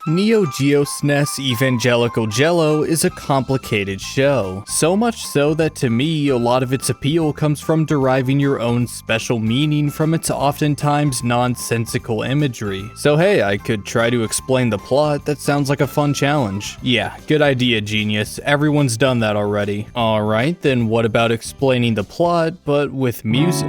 Neo Geo SNES Evangelical Jello is a complicated show, so much so that to me a lot of its appeal comes from deriving your own special meaning from its oftentimes nonsensical imagery. So hey, I could try to explain the plot. That sounds like a fun challenge. Yeah, good idea, genius. Everyone's done that already. Alright, then what about explaining the plot but with music?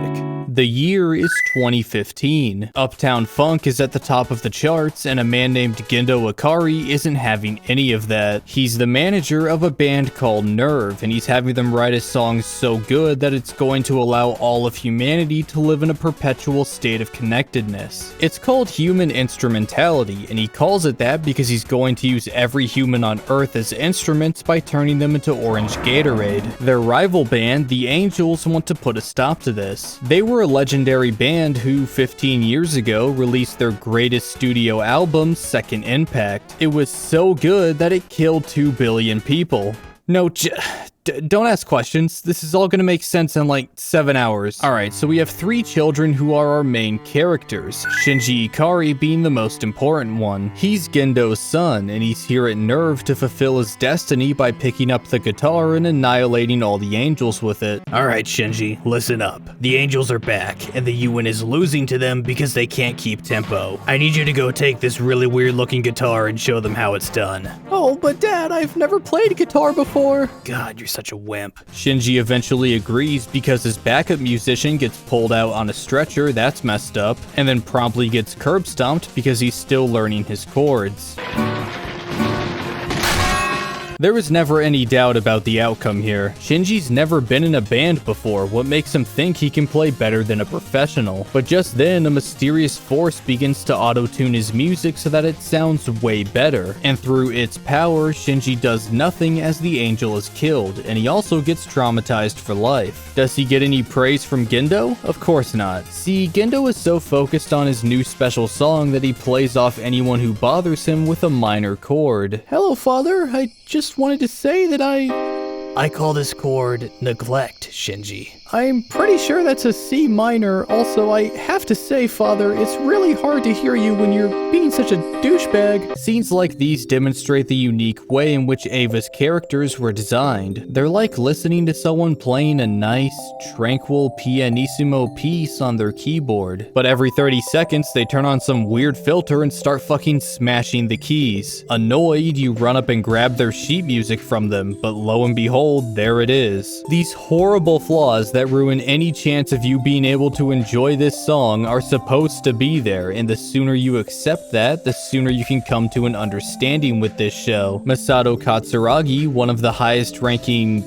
The year is 2015. Uptown Funk is at the top of the charts, and a man named Gendo Ikari isn't having any of that. He's the manager of a band called Nerve, and he's having them write a song so good that it's going to allow all of humanity to live in a perpetual state of connectedness. It's called human instrumentality, and he calls it that because he's going to use every human on Earth as instruments by turning them into orange Gatorade. Their rival band, the Angels, want to put a stop to this. They were a legendary band who 15 years ago released their greatest studio album, Second Impact. It was so good that it killed 2 billion people. No, don't ask questions. This is all gonna make sense in like 7 hours. Alright, so we have 3 children who are our main characters, Shinji Ikari being the most important one. He's Gendo's son, and he's here at Nerve to fulfill his destiny by picking up the guitar and annihilating all the angels with it. Alright, Shinji, listen up. The angels are back, and the UN is losing to them because they can't keep tempo. I need you to go take this really weird looking guitar and show them how it's done. Oh, but Dad, I've never played guitar before. God, you're such a wimp. Shinji eventually agrees because his backup musician gets pulled out on a stretcher, that's messed up, and then promptly gets curb stomped because he's still learning his chords. There was never any doubt about the outcome here. Shinji's never been in a band before, what makes him think he can play better than a professional. But just then, a mysterious force begins to auto-tune his music so that it sounds way better. And through its power, Shinji does nothing as the angel is killed, and he also gets traumatized for life. Does he get any praise from Gendo? Of course not. See, Gendo is so focused on his new special song that he plays off anyone who bothers him with a minor chord. Hello, Father. I just wanted to say that I call this chord neglect, Shinji. I'm pretty sure that's a C minor. Also, I have to say, Father, it's really hard to hear you when you're being such a douchebag. Scenes like these demonstrate the unique way in which Ava's characters were designed. They're like listening to someone playing a nice, tranquil pianissimo piece on their keyboard. But every 30 seconds, they turn on some weird filter and start fucking smashing the keys. Annoyed, you run up and grab their sheet music from them, but lo and behold, there it is. These horrible flaws that ruin any chance of you being able to enjoy this song are supposed to be there, and the sooner you accept that, the sooner you can come to an understanding with this show. Masato Katsuragi, one of the highest ranking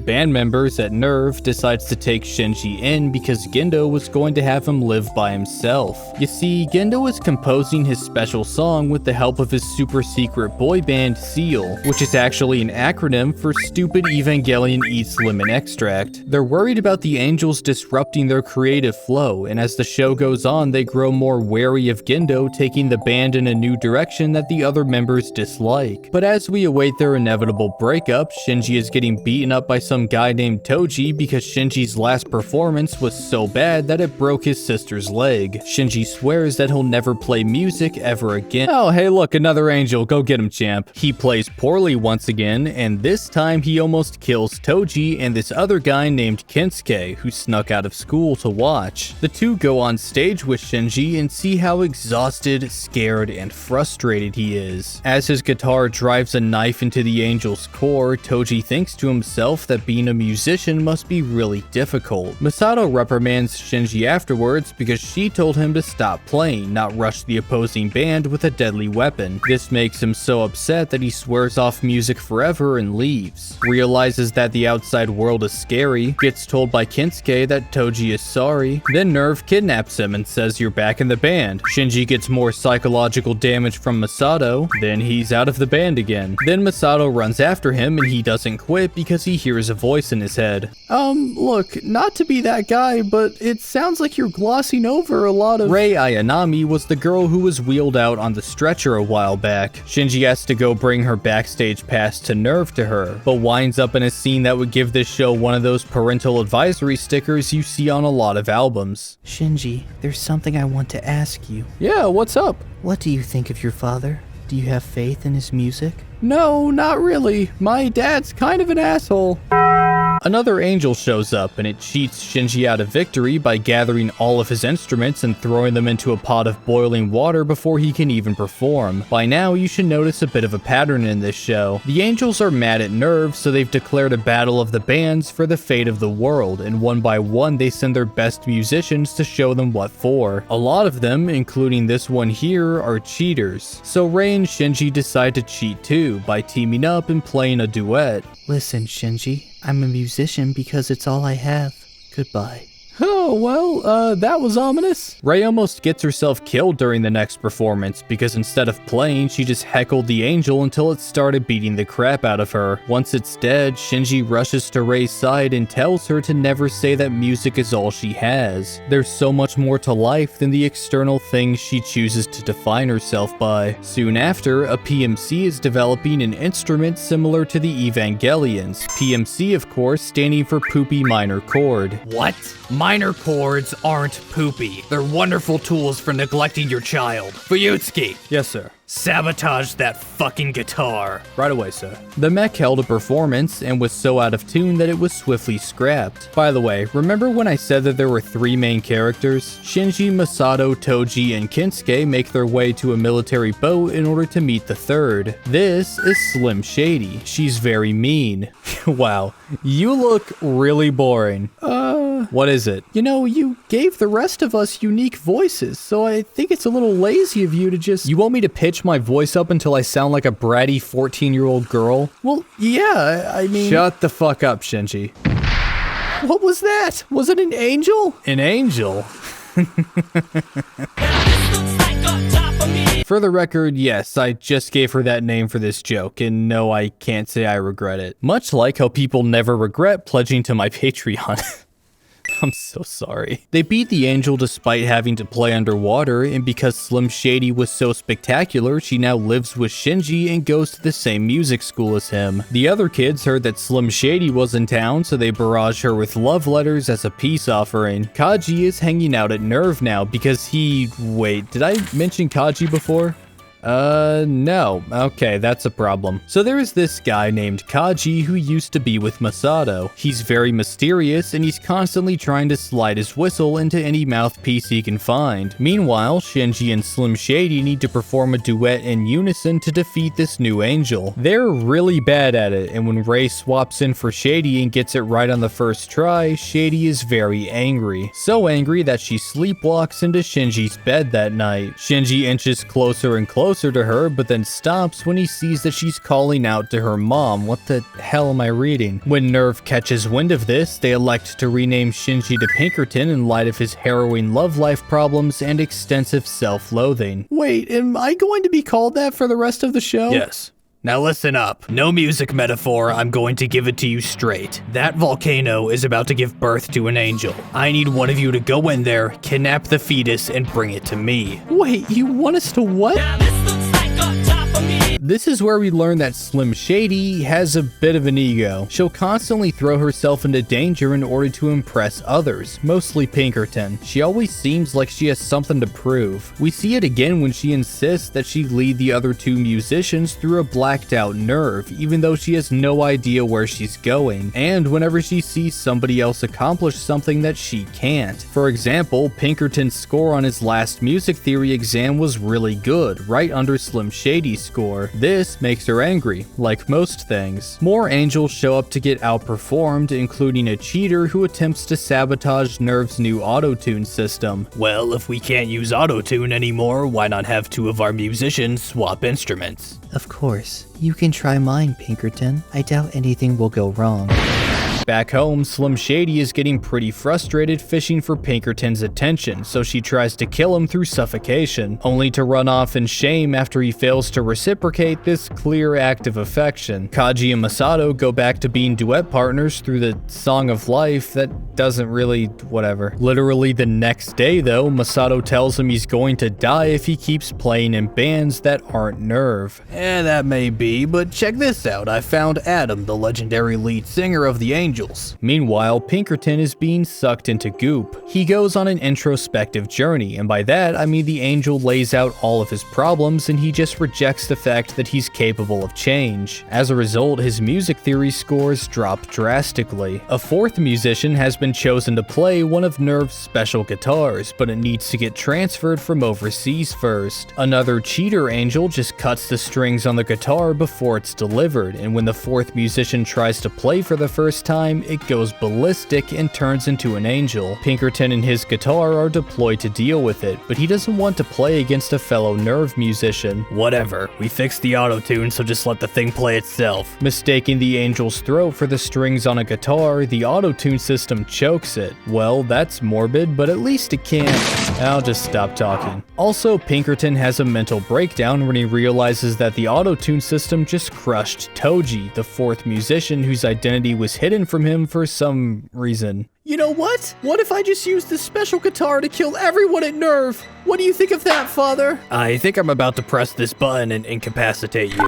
band members at Nerve, decides to take Shinji in because Gendo was going to have him live by himself. You see, Gendo is composing his special song with the help of his super secret boy band SEAL, which is actually an acronym for Stupid Evangelion Eats Lemon Extract. They're worried about the angels disrupting their creative flow, and as the show goes on, they grow more wary of Gendo taking the band in a new direction that the other members dislike. But as we await their inevitable breakup, Shinji is getting beaten up by some guy named Toji because Shinji's last performance was so bad that it broke his sister's leg. Shinji swears that he'll never play music ever again. Oh, hey look, another angel, go get him, champ. He plays poorly once again, and this time he almost kills Toji and this other guy named Kensuke, who snuck out of school to watch. The two go on stage with Shinji and see how exhausted, scared, and frustrated he is. As his guitar drives a knife into the angel's core, Toji thinks to himself that being a musician must be really difficult. Masato reprimands Shinji afterwards because she told him to stop playing, not rush the opposing band with a deadly weapon. This makes him so upset that he swears off music forever and leaves. Realizes that the outside world is scary, gets told by Kensuke that Toji is sorry, then Nerve kidnaps him and says you're back in the band. Shinji gets more psychological damage from Masato, then he's out of the band again. Then Masato runs after him and he doesn't quit because he hears a voice in his head. Look, not to be that guy, but it sounds like you're glossing over a lot of— Rei Ayanami was the girl who was wheeled out on the stretcher a while back. Shinji has to go bring her backstage pass to Nerve to her, but winds up in a scene that would give this show one of those parental advisory stickers you see on a lot of albums. Shinji, there's something I want to ask you. Yeah, what's up? What do you think of your father? Do you have faith in his music? No, not really. My dad's kind of an asshole. Another angel shows up, and it cheats Shinji out of victory by gathering all of his instruments and throwing them into a pot of boiling water before he can even perform. By now, you should notice a bit of a pattern in this show. The angels are mad at Nerve, so they've declared a battle of the bands for the fate of the world, and one by one they send their best musicians to show them what for. A lot of them, including this one here, are cheaters. So Rei and Shinji decide to cheat too, by teaming up and playing a duet. Listen, Shinji, I'm a musician because it's all I have. Goodbye. Oh, well, that was ominous. Rei almost gets herself killed during the next performance because instead of playing, she just heckled the angel until it started beating the crap out of her. Once it's dead, Shinji rushes to Rei's side and tells her to never say that music is all she has. There's so much more to life than the external things she chooses to define herself by. Soon after, a PMC is developing an instrument similar to the Evangelions. PMC, of course, standing for Poopy Minor Chord. What? Minor chords aren't poopy. They're wonderful tools for neglecting your child. Fuyutsuki, Yes, sir. sabotage that fucking guitar. Right away, sir. The mech held a performance and was so out of tune that it was swiftly scrapped. By the way, remember when I said that there were 3 main characters? Shinji, Masato, Toji, and Kinsuke make their way to a military boat in order to meet the third. This is Slim Shady. She's very mean. Wow, you look really boring. What is it? You know, you gave the rest of us unique voices, so I think it's a little lazy of you to just... You want me to pitch my voice up until I sound like a bratty 14-year-old girl? Well, yeah, I mean... Shut the fuck up, Shinji. What was that? Was it an angel? An angel? For the record, yes, I just gave her that name for this joke, and no, I can't say I regret it. Much like how people never regret pledging to my Patreon. I'm so sorry. They beat the angel despite having to play underwater, and because Slim Shady was so spectacular, she now lives with Shinji and goes to the same music school as him. The other kids heard that Slim Shady was in town, so they barrage her with love letters as a peace offering. Kaji is hanging out at Nerve now because he... Wait, did I mention Kaji before? No. Okay, that's a problem. So there is this guy named Kaji who used to be with Masato. He's very mysterious and he's constantly trying to slide his whistle into any mouthpiece he can find. Meanwhile, Shinji and Slim Shady need to perform a duet in unison to defeat this new angel. They're really bad at it, and when Rei swaps in for Shady and gets it right on the first try, Shady is very angry. So angry that she sleepwalks into Shinji's bed that night. Shinji inches closer and closer to her, but then stops when he sees that she's calling out to her mom. What the hell am I reading? When Nerve catches wind of this, they elect to rename Shinji to Pinkerton in light of his harrowing love life problems and extensive self-loathing. Wait, am I going to be called that for the rest of the show? Yes. Now listen up. No music metaphor, I'm going to give it to you straight. That volcano is about to give birth to an angel. I need one of you to go in there, kidnap the fetus, and bring it to me. Wait, you want us to what? This is where we learn that Slim Shady has a bit of an ego. She'll constantly throw herself into danger in order to impress others, mostly Pinkerton. She always seems like she has something to prove. We see it again when she insists that she lead the other 2 musicians through a blacked out Nerve, even though she has no idea where she's going, and whenever she sees somebody else accomplish something that she can't. For example, Pinkerton's score on his last music theory exam was really good, right under Slim Shady's score. This makes her angry, like most things. More angels show up to get outperformed, including a cheater who attempts to sabotage Nerve's new auto-tune system. Well, if we can't use auto-tune anymore, why not have 2 of our musicians swap instruments? Of course. You can try mine, Pinkerton. I doubt anything will go wrong. Back home, Slim Shady is getting pretty frustrated fishing for Pinkerton's attention, so she tries to kill him through suffocation, only to run off in shame after he fails to reciprocate this clear act of affection. Kaji and Masato go back to being duet partners through the Song of Life that doesn't really whatever. Literally the next day though, Masato tells him he's going to die if he keeps playing in bands that aren't Nerve. That may be, but check this out. I found Adam, the legendary lead singer of the Angels, angels. Meanwhile, Pinkerton is being sucked into goop. He goes on an introspective journey, and by that I mean the angel lays out all of his problems and he just rejects the fact that he's capable of change. As a result, his music theory scores drop drastically. A fourth musician has been chosen to play one of Nerve's special guitars, but it needs to get transferred from overseas first. Another cheater angel just cuts the strings on the guitar before it's delivered, and when the fourth musician tries to play for the first time, it goes ballistic and turns into an angel. Pinkerton and his guitar are deployed to deal with it, but he doesn't want to play against a fellow Nerve musician. Whatever, we fixed the auto-tune, so just let the thing play itself. Mistaking the angel's throat for the strings on a guitar, the auto-tune system chokes it. Well, that's morbid, but at least it can. I'll just stop talking. Also, Pinkerton has a mental breakdown when he realizes that the auto-tune system just crushed Toji, the fourth musician whose identity was hidden from him for some reason. You know what? What if I just used this special guitar to kill everyone at Nerve? What do you think of that, Father? I think I'm about to press this button and incapacitate you.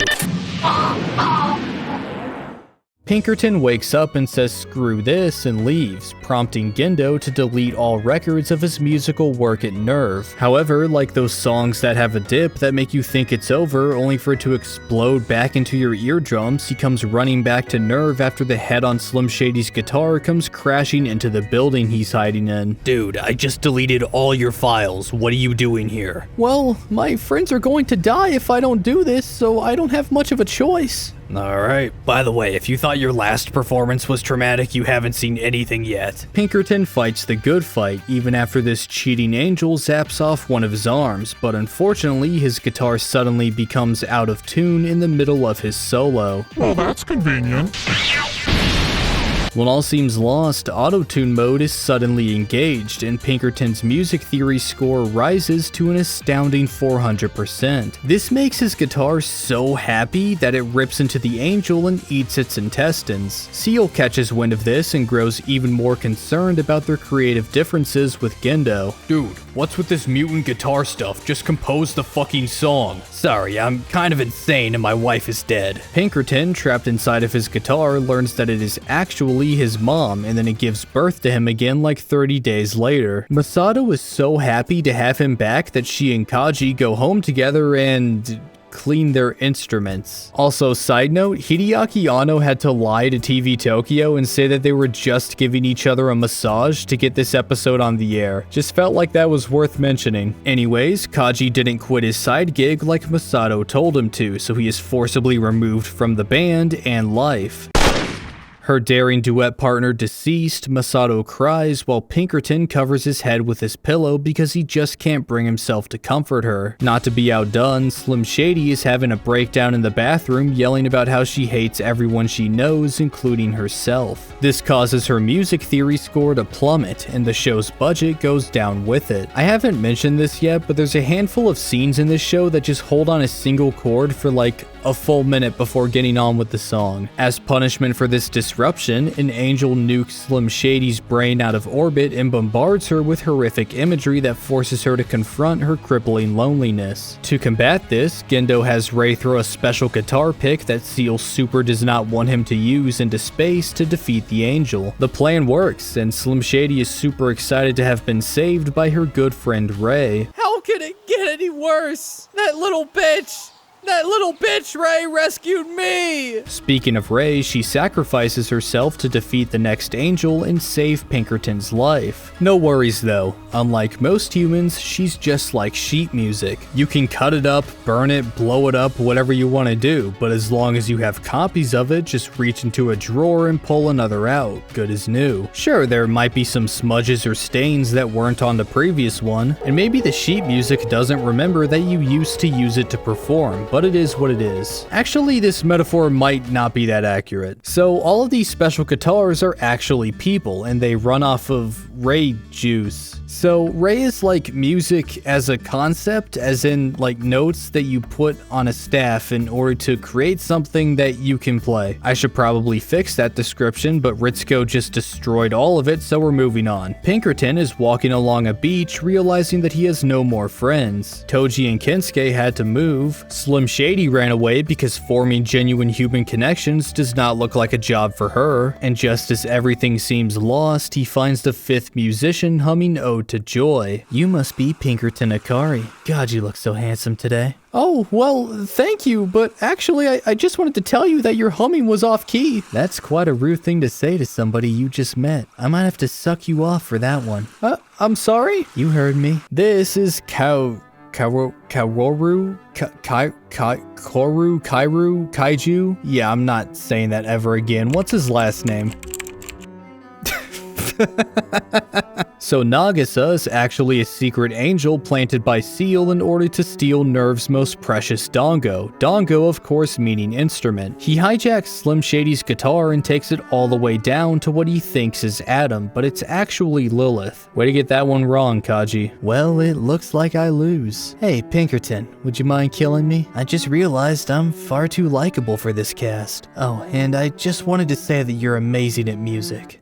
Pinkerton wakes up and says screw this and leaves, prompting Gendo to delete all records of his musical work at Nerve. However, like those songs that have a dip that make you think it's over only for it to explode back into your eardrums, he comes running back to Nerve after the head on Slim Shady's guitar comes crashing into the building he's hiding in. Dude, I just deleted all your files. What are you doing here? Well, my friends are going to die if I don't do this, so I don't have much of a choice. Alright, by the way, if you thought your last performance was traumatic, you haven't seen anything yet. Pinkerton fights the good fight, even after this cheating angel zaps off one of his arms, but unfortunately his guitar suddenly becomes out of tune in the middle of his solo. Well, that's convenient. When all seems lost, auto-tune mode is suddenly engaged, and Pinkerton's music theory score rises to an astounding 400%. This makes his guitar so happy that it rips into the angel and eats its intestines. Seal catches wind of this and grows even more concerned about their creative differences with Gendo. Dude, what's with this mutant guitar stuff? Just compose the fucking song. Sorry, I'm kind of insane and my wife is dead. Pinkerton, trapped inside of his guitar, learns that it is actually his mom, and then it gives birth to him again like 30 days later. Masato is so happy to have him back that she and Kaji go home together and clean their instruments. Also, side note, Hideaki Anno had to lie to TV Tokyo and say that they were just giving each other a massage to get this episode on the air. Just felt like that was worth mentioning. Anyways, Kaji didn't quit his side gig like Masato told him to, so he is forcibly removed from the band and life. Her daring duet partner deceased, Masato cries while Pinkerton covers his head with his pillow because he just can't bring himself to comfort her. Not to be outdone, Slim Shady is having a breakdown in the bathroom yelling about how she hates everyone she knows, including herself. This causes her music theory score to plummet, and the show's budget goes down with it. I haven't mentioned this yet, but there's a handful of scenes in this show that just hold on a single chord for like a full minute before getting on with the song. As punishment for this disruption, an angel nukes Slim Shady's brain out of orbit and bombards her with horrific imagery that forces her to confront her crippling loneliness. To combat this, Gendo has Rei throw a special guitar pick that Seal Super does not want him to use into space to defeat the angel. The plan works, and Slim Shady is super excited to have been saved by her good friend Rei. How can it get any worse? That little bitch! That little bitch, Rei, rescued me! Speaking of Rei, she sacrifices herself to defeat the next angel and save Pinkerton's life. No worries though, unlike most humans, she's just like sheet music. You can cut it up, burn it, blow it up, whatever you want to do, but as long as you have copies of it, just reach into a drawer and pull another out, good as new. Sure, there might be some smudges or stains that weren't on the previous one, and maybe the sheet music doesn't remember that you used to use it to perform, but it is what it is. Actually, this metaphor might not be that accurate. So all of these special guitars are actually people, and they run off of Ray juice. So Ray is like music as a concept, as in like notes that you put on a staff in order to create something that you can play. I should probably fix that description, but Ritsuko just destroyed all of it, so we're moving on. Pinkerton is walking along a beach, realizing that he has no more friends. Toji and Kensuke had to move. Slim Shady ran away because forming genuine human connections does not look like a job for her. And just as everything seems lost, he finds the fifth musician humming Ode to Joy. You must be Pinkerton Akari. God, you look so handsome today. Oh, well, thank you, but actually I just wanted to tell you that your humming was off key. That's quite a rude thing to say to somebody you just met. I might have to suck you off for that one. I'm sorry? You heard me. This is Kaoru, Kaiju? Yeah, I'm not saying that ever again. What's his last name? So Nagisa is actually a secret angel planted by Seal in order to steal Nerve's most precious dongo. Dongo, of course, meaning instrument. He hijacks Slim Shady's guitar and takes it all the way down to what he thinks is Adam, but it's actually Lilith. Way to get that one wrong, Kaji. Well, it looks like I lose. Hey, Pinkerton, would you mind killing me? I just realized I'm far too likable for this cast. Oh, and I just wanted to say that you're amazing at music.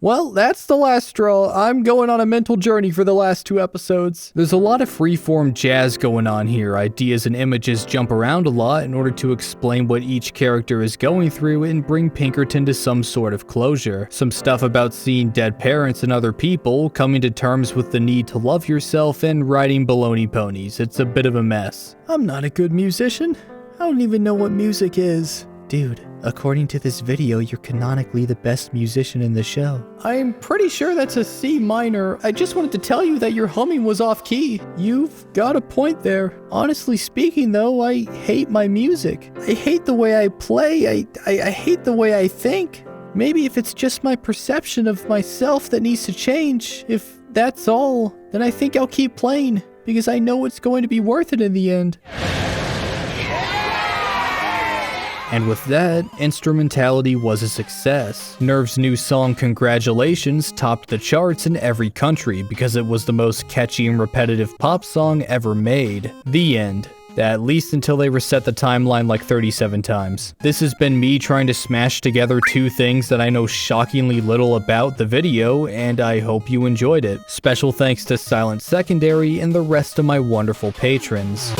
Well, that's the last straw. I'm going on a mental journey for the last 2 episodes. There's a lot of freeform jazz going on here. Ideas and images jump around a lot in order to explain what each character is going through and bring Pinkerton to some sort of closure. Some stuff about seeing dead parents and other people, coming to terms with the need to love yourself, and riding baloney ponies. It's a bit of a mess. I'm not a good musician. I don't even know what music is. Dude, according to this video, you're canonically the best musician in the show. I'm pretty sure that's a C minor. I just wanted to tell you that your humming was off key. You've got a point there. Honestly speaking though, I hate my music. I hate the way I play. I hate the way I think. Maybe if it's just my perception of myself that needs to change, if that's all, then I think I'll keep playing because I know it's going to be worth it in the end. And with that, instrumentality was a success. Nerve's new song Congratulations topped the charts in every country because it was the most catchy and repetitive pop song ever made. The end. At least until they reset the timeline like 37 times. This has been me trying to smash together 2 things that I know shockingly little about the video, and I hope you enjoyed it. Special thanks to Silent Secondary and the rest of my wonderful patrons.